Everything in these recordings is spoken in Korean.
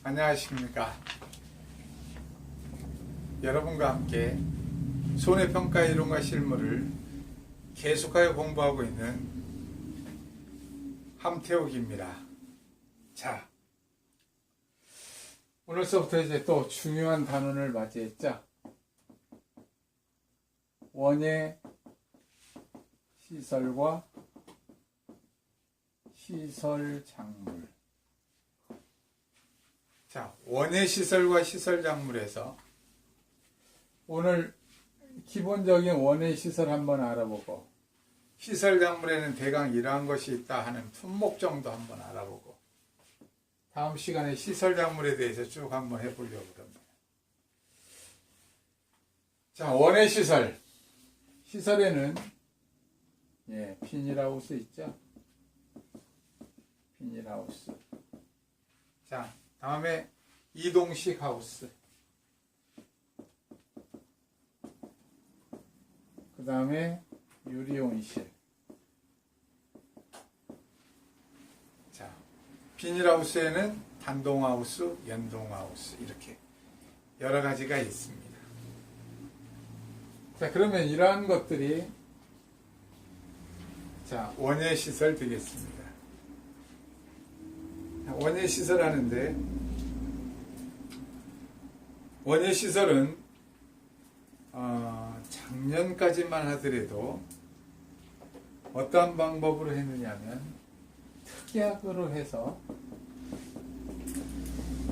안녕하십니까. 여러분과 함께 손해평가 이론과 실무를 계속하여 공부하고 있는 함태욱입니다. 자, 오늘서부터 이제 또 중요한 단원을 맞이했죠. 원예 시설과 시설 작물. 자, 원예 시설과 시설 작물에서 오늘 기본적인 원예 시설 한번 알아보고, 시설 작물에는 대강 이러한 것이 있다 하는 품목 정도 한번 알아보고, 다음 시간에 시설 작물에 대해서 쭉 한번 해보려고 합니다. 자, 원예 시설. 시설에는 비닐하우스 있죠? 비닐하우스. 자, 다음에 이동식 하우스. 그 다음에 유리온실. 자, 비닐하우스에는 단동하우스, 연동하우스 이렇게 여러 가지가 있습니다. 자, 그러면 이러한 것들이 원예 시설 되겠습니다. 원예 시설 하는데, 원예 시설은 작년까지만 하더라도 어떠한 방법으로 했느냐면 특약으로 해서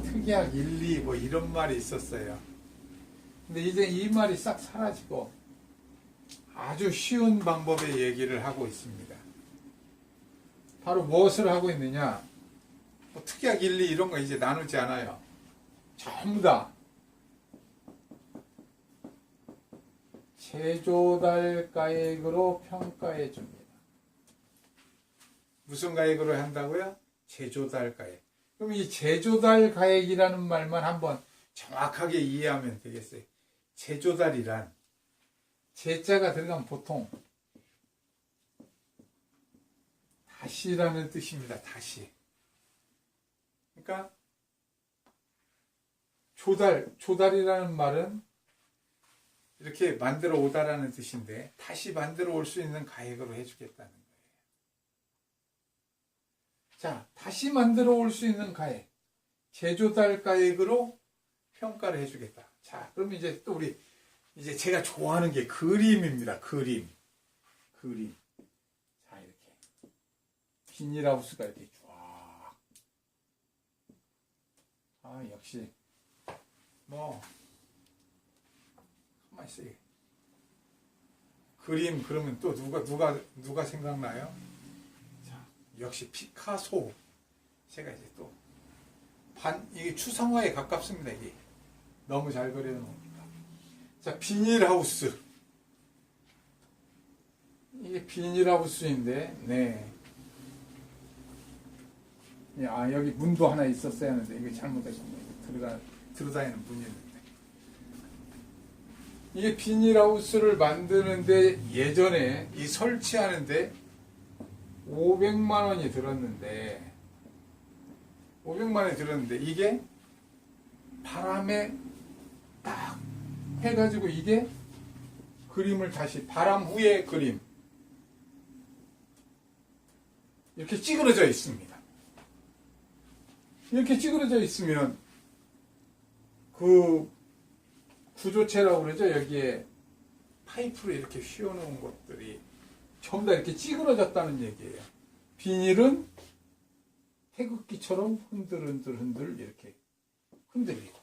특약 1, 2 뭐 이런 말이 있었어요. 근데 이제 이 말이 싹 사라지고 아주 쉬운 방법의 얘기를 하고 있습니다. 바로 무엇을 하고 있느냐? 뭐 특약 1, 2 이런 거 이제 나누지 않아요. 전부 다 제조달 가액으로 평가해 줍니다. 무슨 가액으로 한다고요? 제조달 가액. 그럼 이 제조달 가액이라는 말만 한번 정확하게 이해하면 되겠어요. 제조달이란 제자가 들어가면 보통 다시라는 뜻입니다. 다시. 그러니까 조달이라는 말은 이렇게 만들어 오다라는 뜻인데, 다시 만들어 올 수 있는 가액으로 해주겠다는 거예요. 자, 다시 만들어 올 수 있는 가액, 제조달 가액으로 평가를 해주겠다. 자, 그럼 이제 또 이제 제가 좋아하는 게 그림입니다. 그림. 자, 이렇게 비닐하우스가 이렇게 쫙. 역시 가만히 있어요. 그림 그러면 또 누가 생각나요? 자, 역시 피카소. 제가 이제 또 이게 추상화에 가깝습니다. 이게 너무 잘 그려놓으니까. 자, 비닐하우스. 이게 비닐하우스인데, 여기 문도 하나 있었어야 하는데 이게 잘못됐습니다. 들어다니는 문이었는데. 이게 비닐하우스를 만드는데 예전에 이 설치하는데 500만 원이 들었는데, 이게 바람에 딱 해가지고 이게 그림을 다시 바람 후에 그림 이렇게 찌그러져 있습니다. 이렇게 찌그러져 있으면 그 구조체라고 그러죠. 여기에 파이프로 이렇게 휘어놓은 것들이 전부 다 이렇게 찌그러졌다는 얘기예요. 비닐은 태극기처럼 흔들 이렇게 흔들리고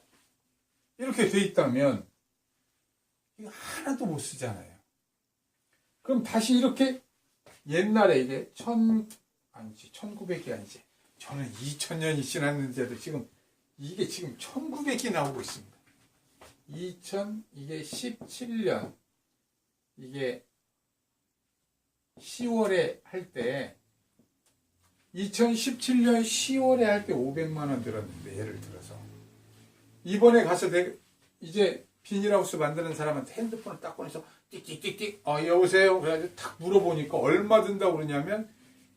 이렇게 돼 있다면 이거 하나도 못 쓰잖아요. 그럼 다시 이렇게 옛날에 이게 1900이 아니지. 저는 2000년이 지났는데도 이게 지금 1900이 나오고 있습니다. 이게 17년, 이게 10월에 할 때, 2017년 10월에 할 때 500만 원 들었는데, 예를 들어서. 이번에 가서 이제 비닐하우스 만드는 사람한테 핸드폰을 딱 꺼내서 띡띡띡띡 여보세요? 그래가지고 딱 물어보니까 얼마 든다고 그러냐면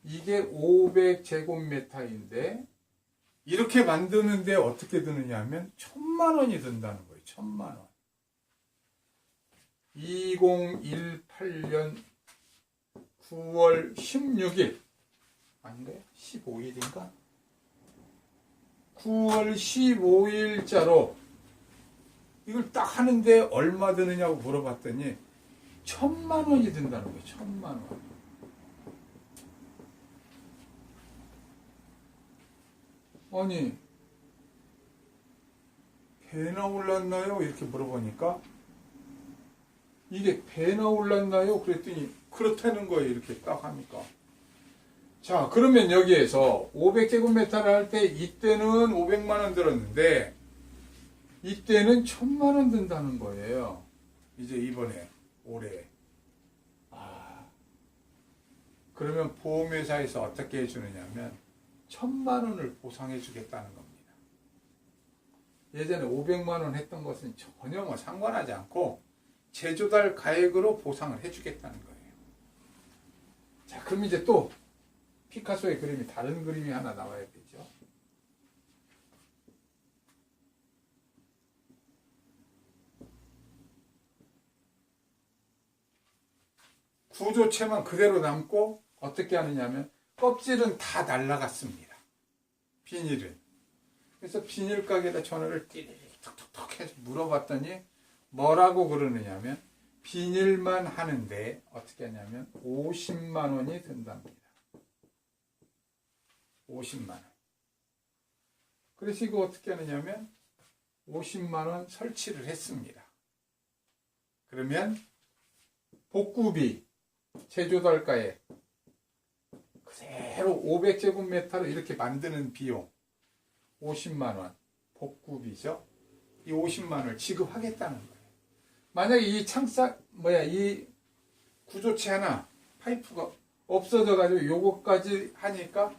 이게 500제곱미터인데 이렇게 만드는데 어떻게 드느냐 하면 1,000,000원이 든다는 거예요. 1,000,000원. 2018년 9월 16일 아닌가요? 15일인가? 9월 15일자로 이걸 딱 하는데 얼마 드느냐고 물어봤더니 1,000,000원이 든다는 거예요. 1,000,000원. 아니, 배나 올랐나요? 이렇게 물어보니까 이게 배나 올랐나요? 그랬더니 그렇다는 거예요. 이렇게 딱 하니까. 자, 그러면 여기에서 500제곱미터를 할 때 이때는 500만원 들었는데 이때는 1,000,000원 든다는 거예요. 이제 이번에 올해. 그러면 보험회사에서 어떻게 해주느냐면 1,000,000원을 보상해 주겠다는 겁니다. 예전에 500만원 했던 것은 전혀 뭐 상관하지 않고 제조달 가액으로 보상을 해주겠다는 거예요. 자, 그럼 이제 또 피카소의 그림이 다른 그림이 하나 나와야 되죠. 구조체만 그대로 남고 어떻게 하느냐면 껍질은 다 날라갔습니다. 비닐은. 그래서 비닐 가게에다 전화를 띠리릭 톡톡톡 해서 물어봤더니 뭐라고 그러느냐면 비닐만 하는데 어떻게 하냐면 50만원이 든답니다. 50만원. 그래서 이거 어떻게 하느냐면 50만원 설치를 했습니다. 그러면 복구비, 제조달가에 그대로 500제곱미터로 이렇게 만드는 비용 50만원 복구비죠. 이 50만원을 지급하겠다는 거예요. 만약에 이 이 구조체 하나 파이프가 없어져 가지고 요거까지 하니까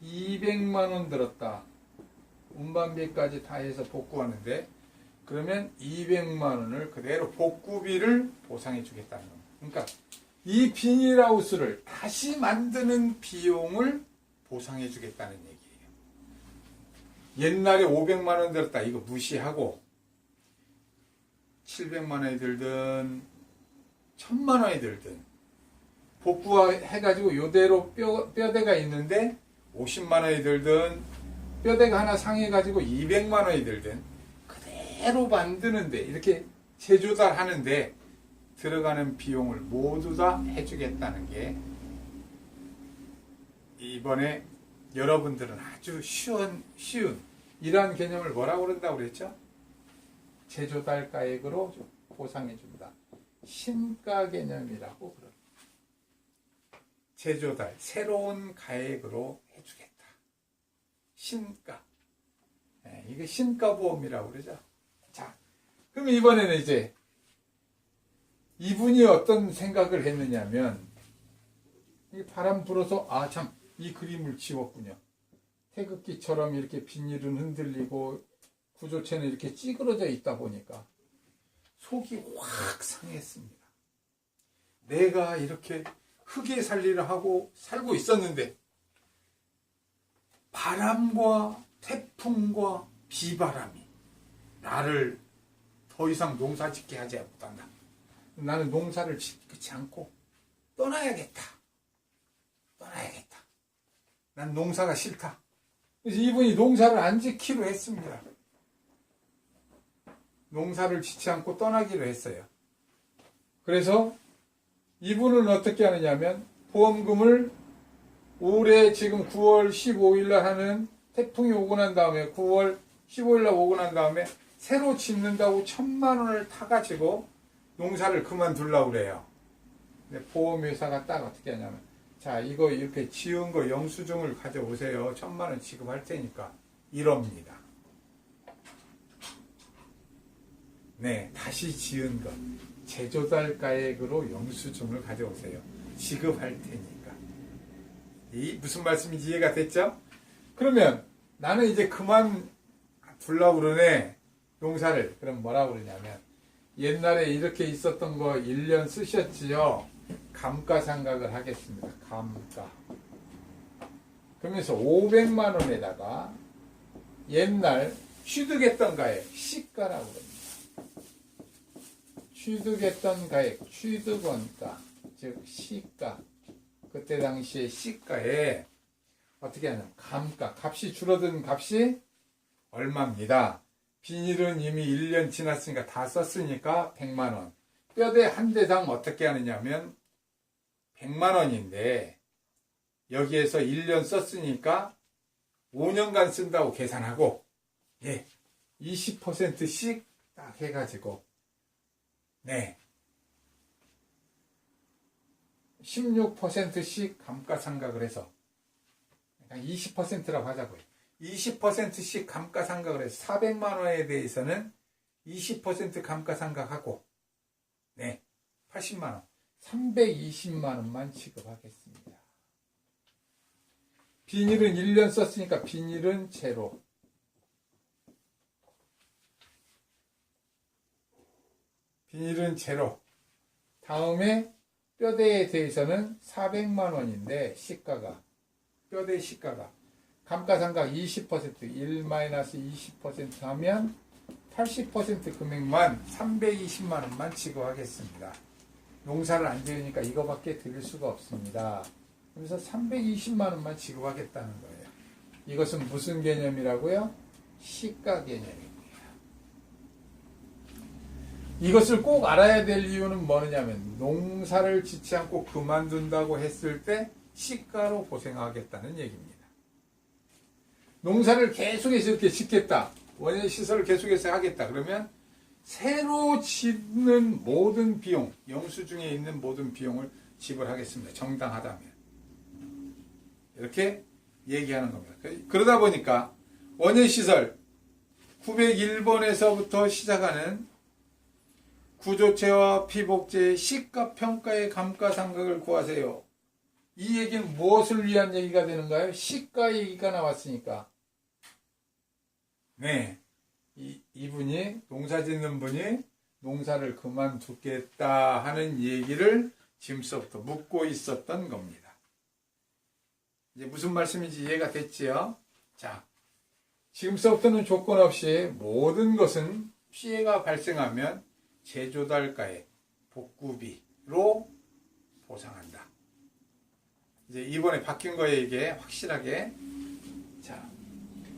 200만원 들었다. 운반비까지 다 해서 복구하는데 그러면 200만원을 그대로 복구비를 보상해 주겠다는 겁니다. 그러니까 이 비닐하우스를 다시 만드는 비용을 보상해 주겠다는 얘기예요. 옛날에 500만원 들었다. 이거 무시하고 700만원이 들든 1,000만원이 들든 복구해가지고 요대로 뼈대가 있는데 50만원이 들든 뼈대가 하나 상해가지고 200만원이 들든 그대로 만드는데 이렇게 제조달 하는데 들어가는 비용을 모두 다 해주겠다는 게 이번에 여러분들은 아주 쉬운 이러한 개념을 뭐라고 그런다고 그랬죠? 제조달 가액으로 보상해 준다. 신가 개념이라고 그럽니다. 제조달, 새로운 가액으로 해주겠다. 신가. 네, 이게 신가보험이라고 그러죠. 자, 그럼 이번에는 이제 이분이 어떤 생각을 했느냐면 바람 불어서 이 그림을 지웠군요. 태극기처럼 이렇게 비닐은 흔들리고 구조체는 이렇게 찌그러져 있다 보니까 속이 확 상했습니다. 내가 이렇게 흙에 살리를 하고 살고 있었는데 바람과 태풍과 비바람이 나를 더 이상 농사 짓게 하지 못한다. 나는 농사를 짓지 않고 떠나야겠다. 난 농사가 싫다. 그래서 이분이 농사를 안 짓기로 했습니다. 농사를 짓지 않고 떠나기로 했어요. 그래서 이분은 어떻게 하느냐면 보험금을 올해 지금 9월 15일 날 하는 태풍이 오고 난 다음에 9월 15일 날 오고 난 다음에 새로 짓는다고 1,000만원을 타가지고 농사를 그만두려고 그래요. 근데 보험회사가 딱 어떻게 하냐면 자, 이거 이렇게 지은 거 영수증을 가져오세요. 1,000만원 지급할 테니까 이럽니다. 네, 다시 지은 거 제조달 가액으로 영수증을 가져오세요. 지급할 테니까. 이 무슨 말씀인지 이해가 됐죠? 그러면 나는 이제 그만 둘라고 그러네. 농사를. 그럼 뭐라고 그러냐면 옛날에 이렇게 있었던 거 1년 쓰셨지요? 감가상각을 하겠습니다. 감가. 그러면서 500만 원에다가 옛날 취득했던 가액, 시가라고 합니다. 취득했던 가액, 취득원가, 즉 시가. 그때 당시에 시가에 어떻게 하냐면 감가, 값이 줄어든 값이 얼마입니다. 비닐은 이미 1년 지났으니까 다 썼으니까 100만 원. 뼈대 한 대당 어떻게 하느냐면 100만 원인데 여기에서 1년 썼으니까 5년간 쓴다고 계산하고 20%씩 딱 해가지고 16%씩 감가상각을 해서 20%라고 하자고요. 20%씩 감가상각을 해서 400만 원에 대해서는 20% 감가상각하고 80만 원, 320만 원만 지급하겠습니다. 비닐은 1년 썼으니까 비닐은 제로. 비닐은 제로. 다음에 뼈대에 대해서는 400만 원인데 시가가 뼈대 시가가 감가상각 20% 1-20% 하면 80% 금액만 320만 원만 지급하겠습니다. 농사를 안 지으니까 이거밖에 드릴 수가 없습니다. 그래서 320만 원만 지급하겠다는 거예요. 이것은 무슨 개념이라고요? 시가 개념입니다. 이것을 꼭 알아야 될 이유는 뭐냐면 농사를 짓지 않고 그만둔다고 했을 때 시가로 보생하겠다는 얘기입니다. 농사를 계속해서 이렇게 짓겠다. 원예 시설을 계속해서 하겠다. 그러면 새로 짓는 모든 비용, 영수증에 있는 모든 비용을 지불하겠습니다. 정당하다면. 이렇게 얘기하는 겁니다. 그러다 보니까 원예 시설 901번에서부터 시작하는 구조체와 피복제의 시가평가의 감가상각을 구하세요. 이 얘기는 무엇을 위한 얘기가 되는가요? 시가 얘기가 나왔으니까. 이분이 농사 짓는 분이 농사를 그만두겠다 하는 얘기를 지금서부터 묻고 있었던 겁니다. 이제 무슨 말씀인지 이해가 됐지요? 자, 지금서부터는 조건 없이 모든 것은 피해가 발생하면 제조달가의 복구비로 보상한다. 이제 이번에 바뀐 거예요, 이게 확실하게. 자,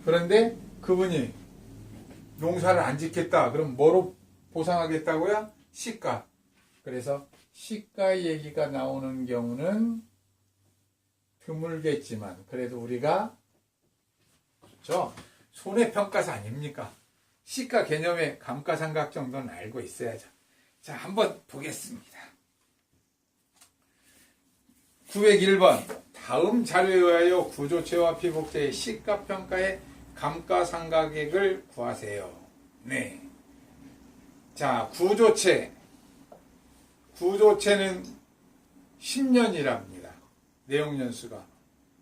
그런데 그분이 농사를 안 짓겠다. 그럼 뭐로 보상하겠다고요? 시가. 그래서 시가 얘기가 나오는 경우는 드물겠지만 그래도 우리가 그렇죠? 손해평가사 아닙니까? 시가 개념의 감가상각 정도는 알고 있어야죠. 자, 한번 보겠습니다. 901번 다음 자료에 의하여 구조체와 피복제의 시가평가의 감가상각액을 구하세요. 자, 구조체는 10년이랍니다. 내용연수가.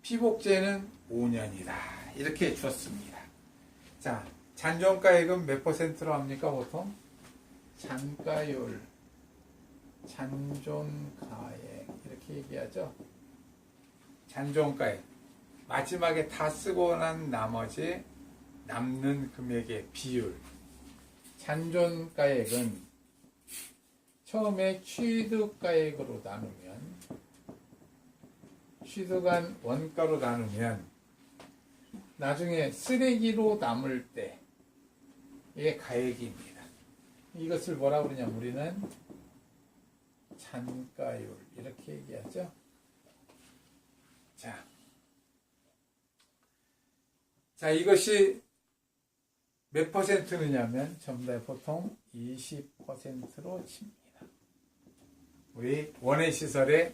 피복제는 5년이다. 이렇게 줬습니다. 자, 잔존가액은 몇 %로 합니까, 보통? 잔가율, 잔존가액, 이렇게 얘기하죠. 잔존가액. 마지막에 다 쓰고 난 나머지 남는 금액의 비율. 잔존가액은 처음에 취득가액으로 나누면, 취득한 원가로 나누면, 나중에 쓰레기로 남을 때, 이게 가액입니다. 이것을 뭐라고 그러냐면 우리는 잔가율 이렇게 얘기하죠. 자, 이것이 몇 %느냐면 전부 다 보통 20%로 칩니다. 우리 원예시설의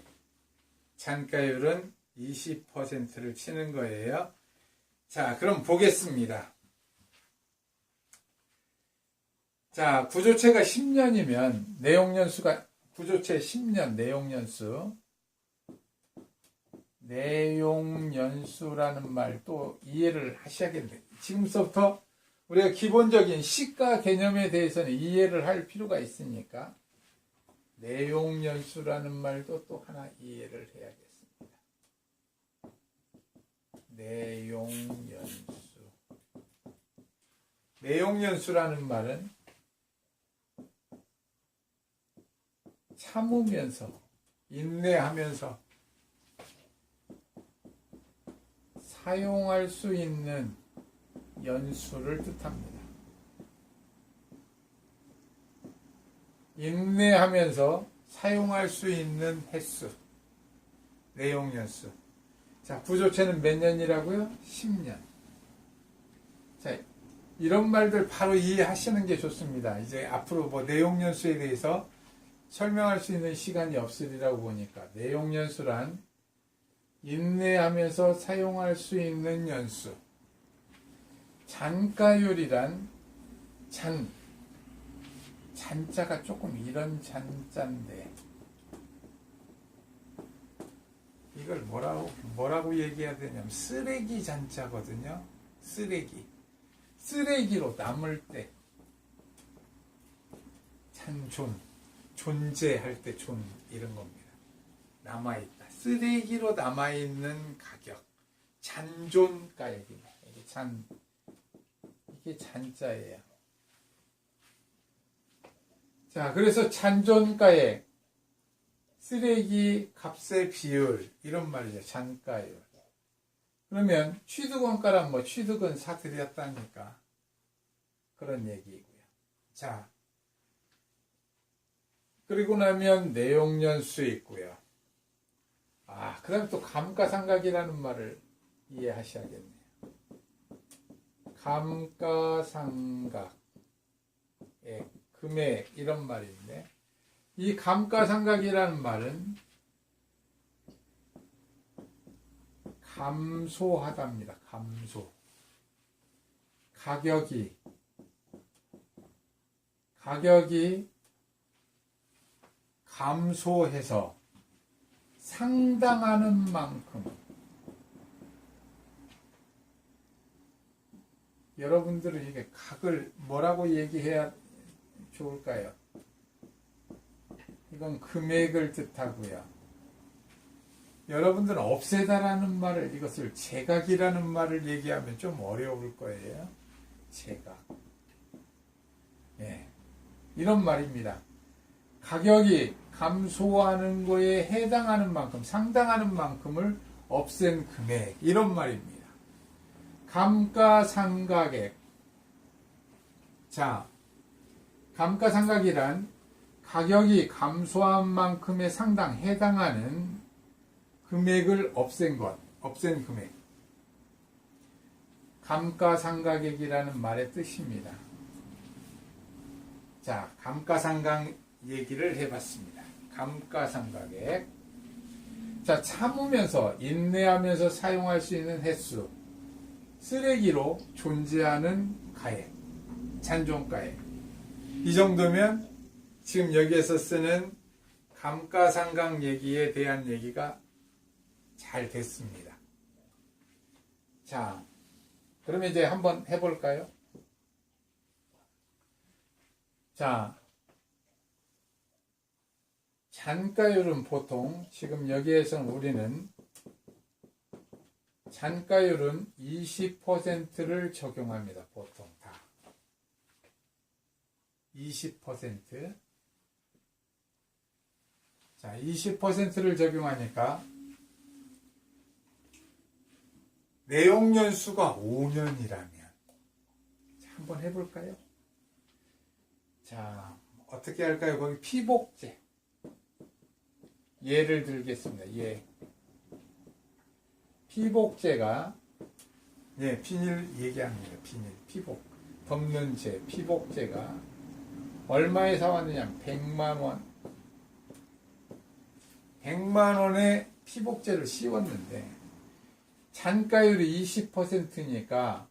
잔가율은 20%를 치는 거예요. 자, 그럼 보겠습니다. 자, 구조체가 10년이면 내용연수가 구조체 10년 내용연수라는 말 또 이해를 하셔야겠네요. 지금부터 우리가 기본적인 시가 개념에 대해서는 이해를 할 필요가 있으니까 내용연수라는 말도 또 하나 이해를 해야겠습니다. 내용연수. 내용연수라는 말은 참으면서, 인내하면서 사용할 수 있는 연수를 뜻합니다. 인내하면서 사용할 수 있는 횟수, 내용연수. 자, 구조체는 몇 년이라고요? 10년. 자, 이런 말들 바로 이해하시는 게 좋습니다. 이제 앞으로 뭐 내용연수에 대해서 설명할 수 있는 시간이 없으리라고 보니까, 내용연수란 인내하면서 사용할 수 있는 연수. 잔가율이란 잔자가 조금 이런 잔자인데, 이걸 뭐라고 얘기해야 되냐면 쓰레기 잔자거든요. 쓰레기로 남을 때 존재할 때 이런 겁니다. 남아있다. 쓰레기로 남아있는 가격. 잔존가액입니다. 이게 잔자예요. 자, 그래서 잔존가액, 쓰레기 값의 비율, 이런 말이죠. 잔가율. 그러면 취득원가란 뭐 취득은 사들였다니까 그런 얘기이고요. 자, 그리고 나면 내용연수 있고요. 그 다음에 또 감가상각이라는 말을 이해하셔야겠네요. 감가상각의 금액, 이런 말인데, 이 감가상각이라는 말은 감소하답니다. 감소. 가격이 감소해서 상당하는 만큼, 여러분들은 이게 각을 뭐라고 얘기해야 좋을까요? 이건 금액을 뜻하고요. 여러분들은 없애다라는 말을, 이것을 제각이라는 말을 얘기하면 좀 어려울 거예요. 제각. 이런 말입니다. 가격이 감소하는 거에 해당하는 만큼, 상당하는 만큼을 없앤 금액, 이런 말입니다. 감가상각액. 자, 감가상각이란 가격이 감소한 만큼에 해당하는 금액을 없앤 금액. 감가상각액이라는 말의 뜻입니다. 자, 감가상각 얘기를 해봤습니다. 감가상각액. 자, 참으면서, 인내하면서 사용할 수 있는 횟수. 쓰레기로 존재하는 가액. 잔존가액. 이 정도면 지금 여기에서 쓰는 감가상각 얘기에 대한 얘기가 잘 됐습니다. 자, 그러면 이제 한번 해볼까요? 자, 잔가율은 보통, 지금 여기에서는 우리는 잔가율은 20%를 적용합니다. 보통 다. 20%. 자, 20%를 적용하니까 내용연수가 5년이라면, 한번 해볼까요? 자, 어떻게 할까요? 거기 피복제. 예를 들겠습니다. 피복제가, 비닐 얘기합니다. 피복. 덮는 재, 피복제가 얼마에 사왔느냐? 100만원. 100만원에 피복제를 씌웠는데, 잔가율이 20%니까,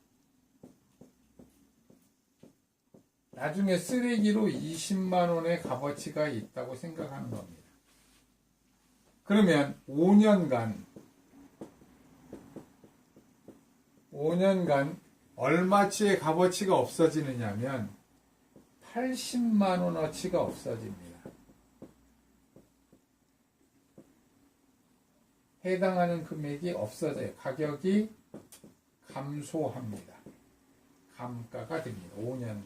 나중에 쓰레기로 20만원의 값어치가 있다고 생각하는 겁니다. 그러면 5년간 얼마치의 값어치가 없어지느냐면 80만원어치가 없어집니다. 해당하는 금액이 없어져요. 가격이 감소합니다. 감가가 됩니다. 5년간.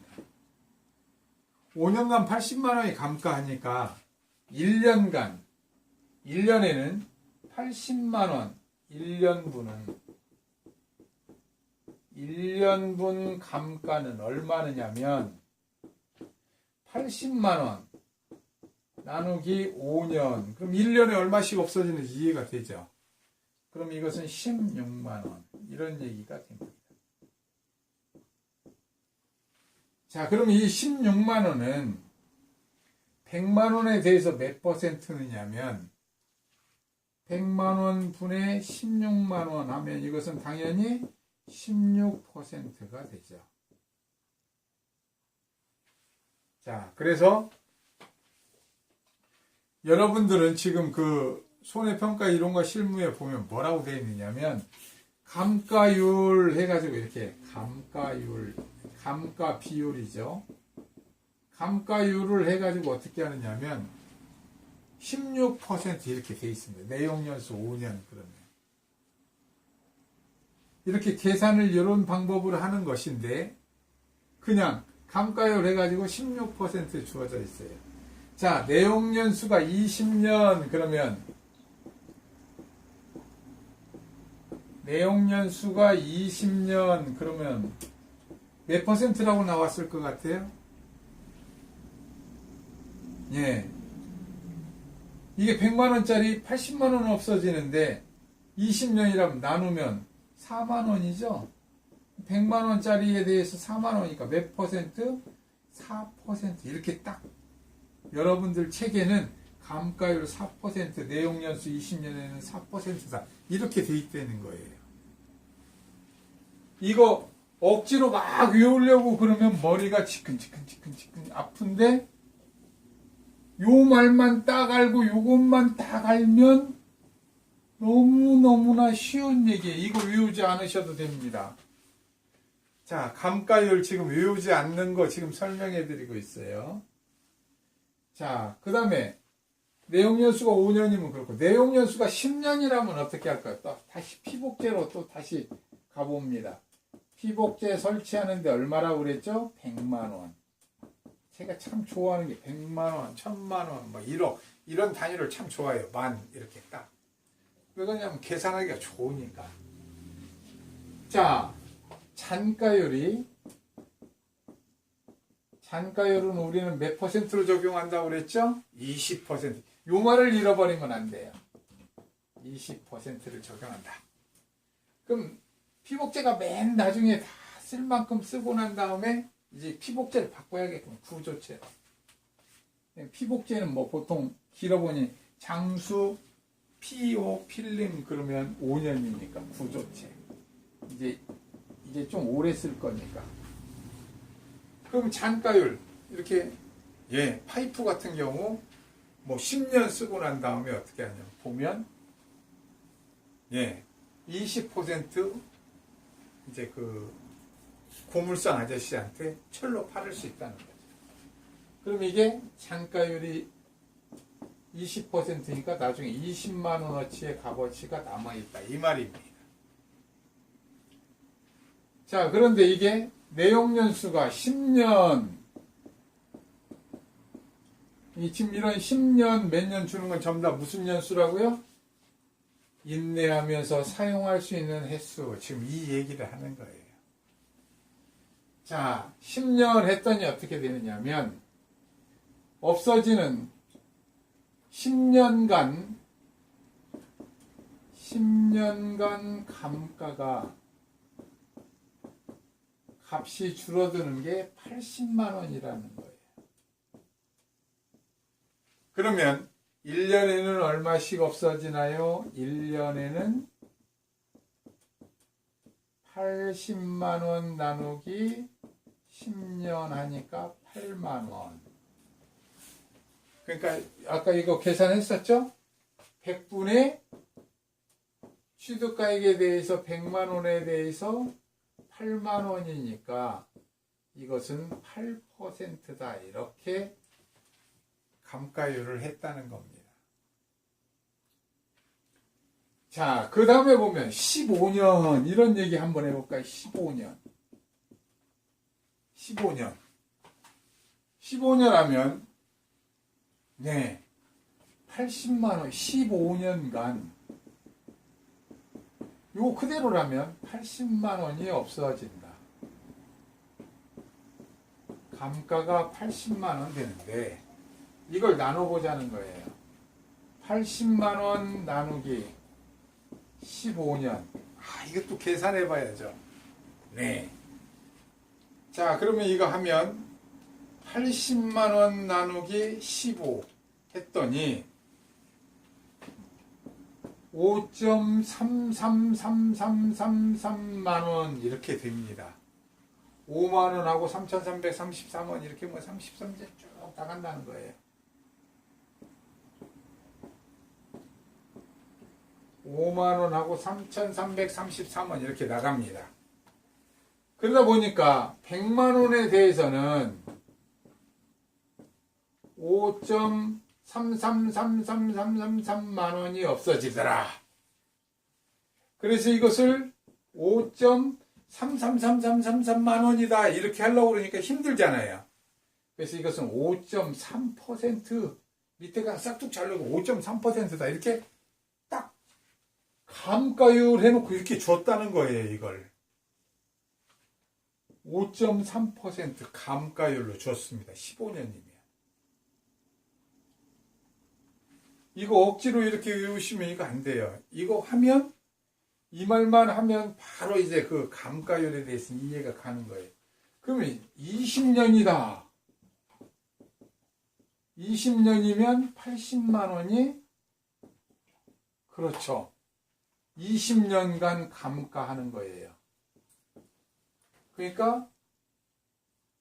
5년간 80만 원이 감가하니까 1년간, 1년에는 80만 원, 1년분 감가는 얼마느냐면 80만 원 나누기 5년. 그럼 1년에 얼마씩 없어지는지 이해가 되죠? 그럼 이것은 16만 원. 이런 얘기가 됩니다. 자, 그럼 이 16만 원은 100만 원에 대해서 몇 퍼센트느냐면 100만 원 분의 16만 원 하면 이것은 당연히 16%가 되죠. 자, 그래서 여러분들은 지금 그 손해평가 이론과 실무에 보면 뭐라고 되어 있느냐면 감가율 해가지고 이렇게 감가율, 감가 비율이죠. 감가율을 해가지고 어떻게 하느냐면 16% 이렇게 되어 있습니다. 내용연수 5년 그러면. 이렇게 계산을 이런 방법으로 하는 것인데 그냥 감가율 해가지고 16% 주어져 있어요. 자, 내용연수가 20년 그러면 내용연수가 20년 그러면 몇 퍼센트라고 나왔을 것 같아요? 예. 이게 100만원짜리 80만원 없어지는데 20년이라면 나누면 4만원이죠? 100만원짜리에 대해서 4만원이니까 몇 퍼센트? 4%. 이렇게 딱 여러분들 책에는 감가율 4%, 내용연수 20년에는 4%다. 이렇게 돼 있다는 거예요. 이거 억지로 막 외우려고 그러면 머리가 지끈지끈 아픈데 요 말만 딱 알고 요것만 딱 알면 너무너무나 쉬운 얘기예요. 이거 외우지 않으셔도 됩니다. 자, 감가율 지금 외우지 않는 거 지금 설명해 드리고 있어요. 자, 그 다음에 내용연수가 5년이면 그렇고 내용연수가 10년이라면 어떻게 할까요? 또 다시 피복제로 또 다시 가봅니다. 피복제 설치하는데 얼마라고 그랬죠? 100만원. 제가 참 좋아하는 게 100만원, 1000만원, 뭐 1억 이런 단위를 참 좋아해요. 만 이렇게 딱. 왜 그러냐면 계산하기가 좋으니까. 자, 잔가율은 우리는 몇 퍼센트로 적용한다고 그랬죠? 20%. 요 말을 잃어버리면 안 돼요. 20%를 적용한다. 그럼 피복제가 맨 나중에 다 쓸 만큼 쓰고 난 다음에 이제 피복제를 바꿔야겠군. 구조체로. 피복제는 뭐 보통 길어보니 장수, 피오, 필름 그러면 5년이니까 구조체. 이제 좀 오래 쓸 거니까. 그럼 잔가율 이렇게 파이프 같은 경우 뭐 10년 쓰고 난 다음에 어떻게 하냐면 보면 20% 이제 그 고물상 아저씨한테 철로 팔을 수 있다는 거죠. 그럼 이게 잔가율이 20%니까 나중에 20만 원어치의 값어치가 남아있다 이 말입니다. 자, 그런데 이게 내용연수가 10년 지금 이런 10년 몇 년 주는 건 전부 다 무슨 연수라고요? 인내하면서 사용할 수 있는 횟수. 지금 이 얘기를 하는 거예요. 자, 10년 했더니 어떻게 되느냐면 없어지는 10년간 감가가 값이 줄어드는 게 80만 원이라는 거예요. 그러면 1년에는 얼마씩 없어지나요? 1년에는 80만 원 나누기 10년 하니까 8만 원. 그러니까 아까 이거 계산했었죠? 100분의 취득가액에 대해서 100만 원에 대해서 8만 원이니까 이것은 8%다. 이렇게 감가율을 했다는 겁니다. 자, 그 다음에 보면 15년 이런 얘기 한번 해볼까요? 15년. 15년. 15년 하면, 네, 80만원, 15년간, 요거 그대로라면 80만원이 없어진다. 감가가 80만원 되는데, 이걸 나눠보자는 거예요. 80만원 나누기 15년. 이것도 계산해 봐야죠. 네. 자, 그러면 이거 하면 80만원 나누기 15 했더니 5.333333만원 이렇게 됩니다. 5만원하고 3,333원 이렇게 뭐 33제 쭉 나간다는 거예요. 5만원하고 3,333원 이렇게 나갑니다. 그러다 보니까 100만원에 대해서는 5.333333만원이 없어지더라. 그래서 이것을 5.333333만원이다 이렇게 하려고 그러니까 힘들잖아요. 그래서 이것은 5.3% 밑에가 싹둑 잘르고 5.3%다 이렇게 딱 감가율 해놓고 이렇게 줬다는 거예요. 이걸 5.3% 감가율로 줬습니다. 15년이면. 이거 억지로 이렇게 외우시면 이거 안 돼요. 이거 하면 이 말만 하면 바로 이제 그 감가율에 대해서 이해가 가는 거예요. 그러면 20년이다. 20년이면 80만 원이 그렇죠. 20년간 감가하는 거예요. 그러니까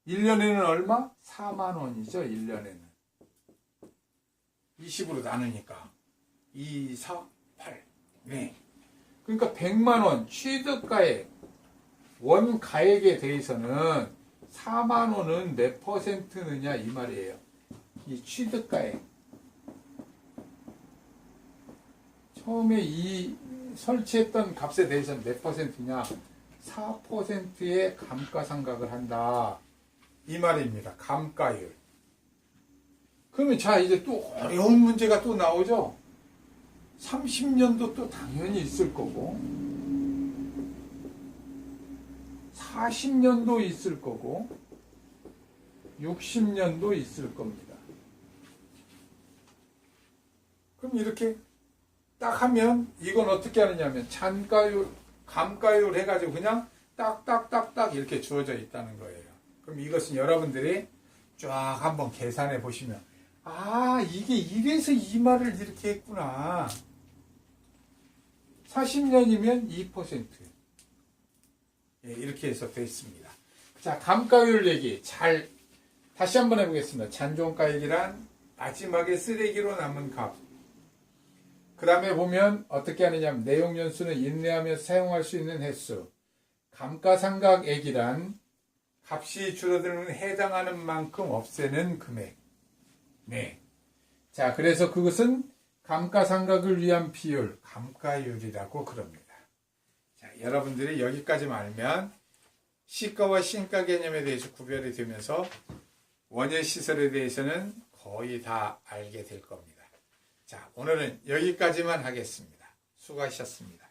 1년에는 얼마? 4만 원이죠. 1년에는. 20으로 나누니까 2, 4, 8. 네. 그러니까 100만 원 취득가액 원가액에 대해서는 4만 원은 몇 퍼센트느냐 이 말이에요. 이 취득가액. 처음에 이 설치했던 값에 대해서는 몇 퍼센트냐? 4%의 감가상각을 한다. 이 말입니다. 감가율. 그러면 자 이제 또 어려운 문제가 또 나오죠. 30년도 또 당연히 있을 거고 40년도 있을 거고 60년도 있을 겁니다. 그럼 이렇게 딱 하면 이건 어떻게 하느냐면 잔가율, 감가율 해가지고 그냥 딱딱딱딱 이렇게 주어져 있다는 거예요. 그럼 이것은 여러분들이 쫙 한번 계산해 보시면 이게 이래서 이 말을 이렇게 했구나. 40년이면 2%. 예, 이렇게 해서 되어 있습니다. 자, 감가율 얘기 다시 한번 해보겠습니다. 잔존가액이란 마지막에 쓰레기로 남은 값. 그 다음에 보면 어떻게 하느냐면 내용연수는 인내하며 사용할 수 있는 횟수. 감가상각액이란 값이 줄어드는 해당하는 만큼 없애는 금액. 네. 자, 그래서 그것은 감가상각을 위한 비율, 감가율이라고 그럽니다. 자, 여러분들이 여기까지만 알면 시가와 신가 개념에 대해서 구별이 되면서 원예시설에 대해서는 거의 다 알게 될 겁니다. 자, 오늘은 여기까지만 하겠습니다. 수고하셨습니다.